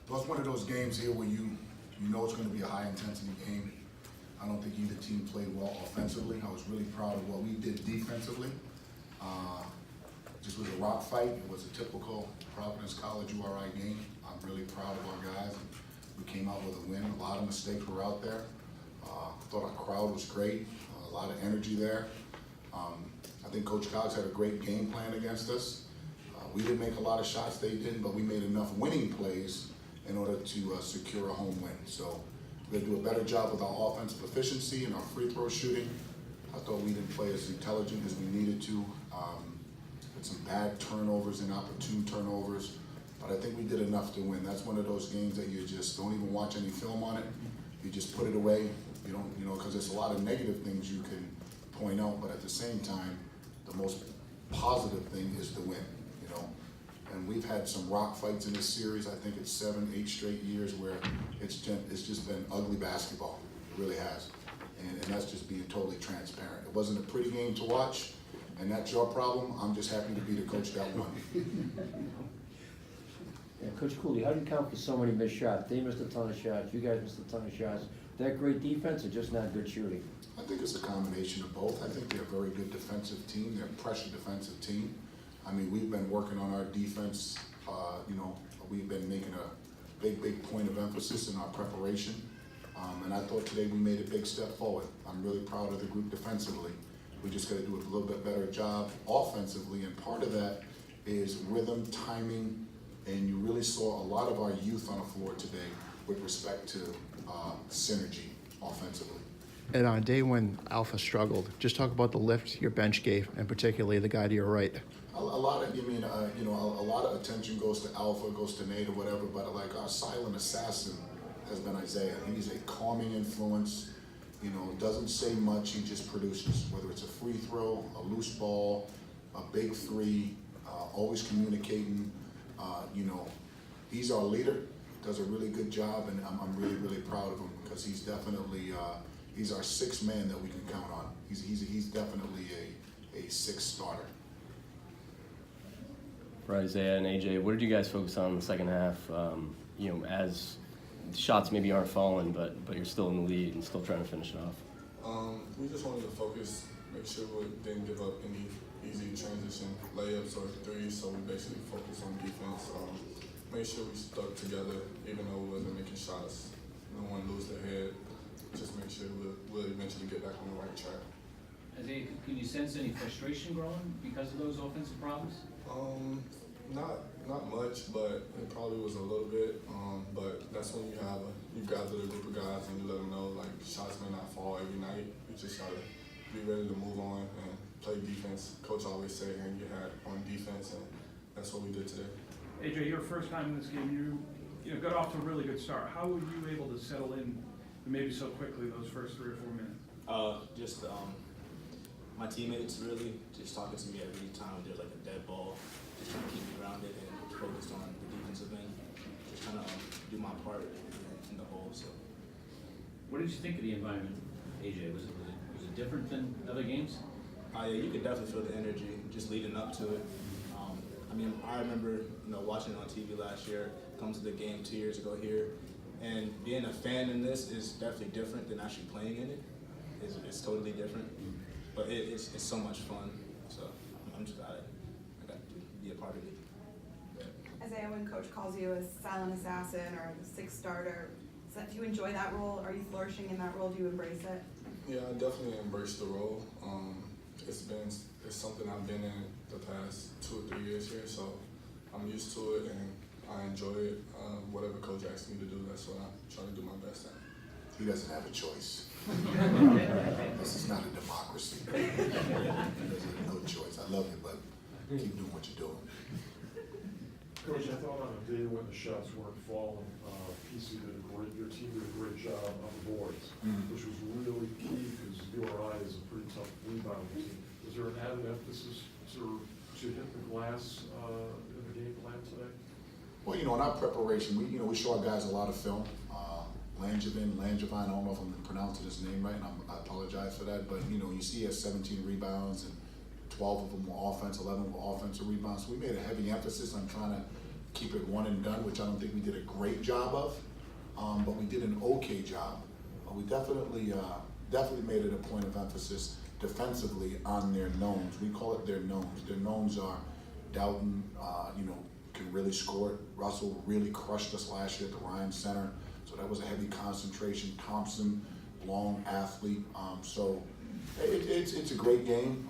Well, it's one of those games here where you know it's going to be a high-intensity game. I don't think either team played well offensively. I was really proud of what we did defensively. Just was a rock fight. It was a typical Providence College URI game. I'm really proud of our guys. We came out with a win. A lot of mistakes were out there. I thought our crowd was great. A lot of energy there. I think Coach Cox had a great game plan against us. We didn't make a lot of shots, they didn't, but we made enough winning plays in order to secure a home win. So we're gonna do a better job with our offensive efficiency and our free throw shooting. I thought we didn't play as intelligent as we needed to. With some bad turnovers and opportune turnovers, but I think we did enough to win. That's one of those games that you just don't even watch any film on it. You just put it away. You don't, because there's a lot of negative things you can point out, but at the same time, the most positive thing is the win. And we've had some rock fights in this series. I think it's 7, 8 straight years where it's just been ugly basketball. It really has. And that's just being totally transparent. It wasn't a pretty game to watch, and that's your problem. I'm just happy to be the coach that won. Yeah, Coach Cooley, how do you account for so many missed shots? They missed a ton of shots. You guys missed a ton of shots. That great defense or just not good shooting? I think it's a combination of both. I think they're a very good defensive team. They're a pressure defensive team. I mean, we've been working on our defense. We've been making a big point of emphasis in our preparation. And I thought today we made a big step forward. I'm really proud of the group defensively. We just got to do a little bit better job offensively. And part of that is rhythm, timing, and you really saw a lot of our youth on the floor today with respect to synergy offensively. And on a day when Alpha struggled, just talk about the lift your bench gave, and particularly the guy to your right. A lot of, a lot of attention goes to Alpha, goes to Nate or whatever, but like our silent assassin has been Isaiah. He's a calming influence, doesn't say much, he just produces, whether it's a free throw, a loose ball, a big three, always communicating. He's our leader, does a really good job, and I'm really proud of him because he's definitely, he's our sixth man that we can count on. He's definitely a sixth starter. For Isaiah and AJ, what did you guys focus on in the second half? As shots maybe aren't falling, but you're still in the lead and still trying to finish it off. We just wanted to focus, make sure we didn't give up any easy transition layups or threes, so we basically focused on defense. Make sure we stuck together, even though we wasn't making shots. No one lose their head. Just make sure we'll eventually get back on the right track. Isaiah, can you sense any frustration growing because of those offensive problems? Not much, but it probably was a little bit. But that's when you gather a group of guys and you let them know like shots may not fall every night. You just gotta be ready to move on and play defense. Coach always say hang your hat on defense, and that's what we did today. AJ, your first time in this game, you got off to a really good start. How were you able to settle in maybe so quickly those first 3 or 4 minutes? My teammates really just talking to me every time there's like a dead ball, just trying to keep me grounded and focused on the defensive end, just trying to do my part in the whole. So, What did you think of the environment, AJ? Was it different than other games? yeah, you could definitely feel the energy just leading up to it. I remember watching it on TV last year, come to the game 2 years ago here, and being a fan in this is definitely different than actually playing in it. It's totally different. But it's so much fun, so I'm just glad I got to be a part of it. Yeah. Isaiah, when Coach calls you a silent assassin or the sixth starter, do you enjoy that role? Are you flourishing in that role? Do you embrace it? Yeah, I definitely embrace the role. It's something I've been in the past 2 or 3 years here, so I'm used to it and I enjoy it. Whatever Coach asks me to do, that's what I try to do my best at. He doesn't have a choice. This is not a democracy. There's no choice. I love you, but keep doing what you're doing. Coach, I thought on a day when the shots weren't falling, your team did a great job on the boards, which was really key because URI is a pretty tough rebound team. Was there an added emphasis to hit the glass in the game plan today? Well, in our preparation, we show our guys a lot of film. Langevin, I don't know if I'm pronouncing his name right, and I apologize for that, but you see he has 17 rebounds and 12 of them were offense, 11 were offensive rebounds. So we made a heavy emphasis on trying to keep it one and done, which I don't think we did a great job of, but we did an okay job. We definitely made it a point of emphasis defensively on their knowns. We call it their knowns. Their knowns are Doughton, can really score it. Russell really crushed us last year at the Ryan Center, so that was a heavy concentration. Thompson, long athlete. So it's a great game.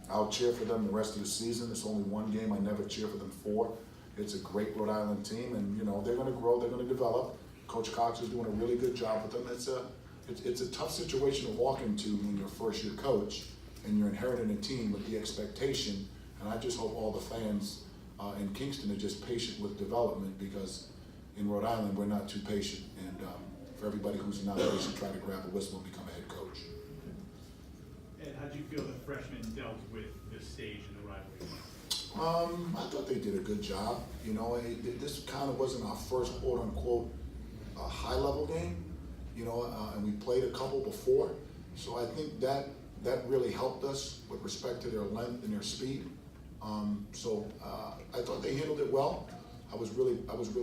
I'll cheer for them the rest of the season. It's only one game. I never cheer for them for. It's a great Rhode Island team, and they're going to grow. They're going to develop. Coach Cox is doing a really good job with them. It's a tough situation to walk into when you're first year coach and you're inheriting a team with the expectation. And I just hope all the fans in Kingston are just patient with development, because in Rhode Island we're not too patient. And for everybody who's not patient, try to grab a whistle and become a head coach. Ed, how do you feel the freshmen dealt with this stage in the rivalry? I thought they did a good job. This kind of wasn't our first quote unquote high level game, and we played a couple before. So I think that really helped us with respect to their length and their speed. I thought they handled it well. I was really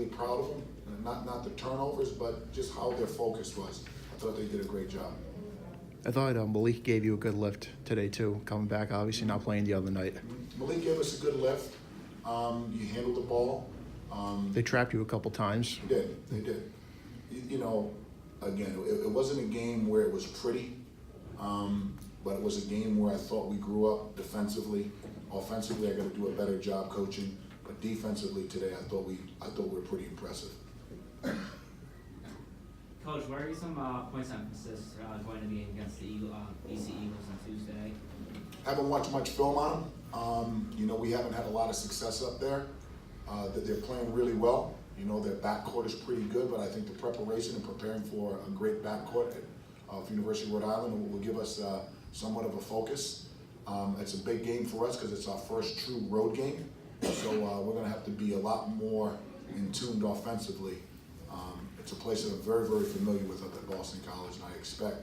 proud of them. Not the turnovers, but just how their focus was. I thought they did a great job. I thought Malik gave you a good lift today too, coming back, obviously not playing the other night. Malik gave us a good lift. He handled the ball. They trapped you a couple times. They did. Again, it wasn't a game where it was pretty, but it was a game where I thought we grew up defensively. Offensively, I got to do a better job coaching, but defensively today, I thought we were pretty impressive. Coach, what are some points of emphasis going to be against the BC Eagles on Tuesday? Haven't watched much film on them. We haven't had a lot of success up there. That they're playing really well. Their backcourt is pretty good, but I think the preparation and preparing for a great backcourt of University of Rhode Island will give us somewhat of a focus. It's a big game for us because it's our first true road game. So we're going to have to be a lot more in tuned offensively. It's a place that I'm very, very familiar with up at Boston College, and I expect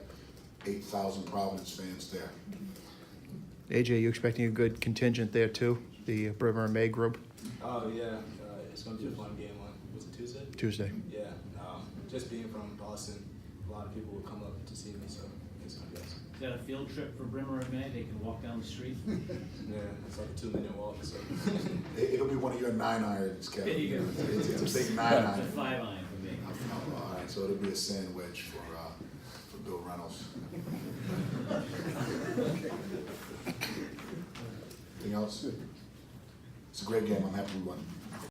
8,000 Providence fans there. AJ, you expecting a good contingent there too? The Bremer and May group? Oh yeah, it's going to be a fun game on, was it Tuesday? Tuesday. Yeah, just being from Boston, a lot of people will come up to see me, so it's going to be awesome. Is that a field trip for Bremer and May? They can walk down the street? Yeah, it's like a 2-minute walk, so. It'll be one of your 9-irons, Kevin. There you go. It's a big 9-iron. It's a 5-iron for me. All right, so it'll be a sandwich for Bill Reynolds. Anything else? It's a great game. I'm happy we won.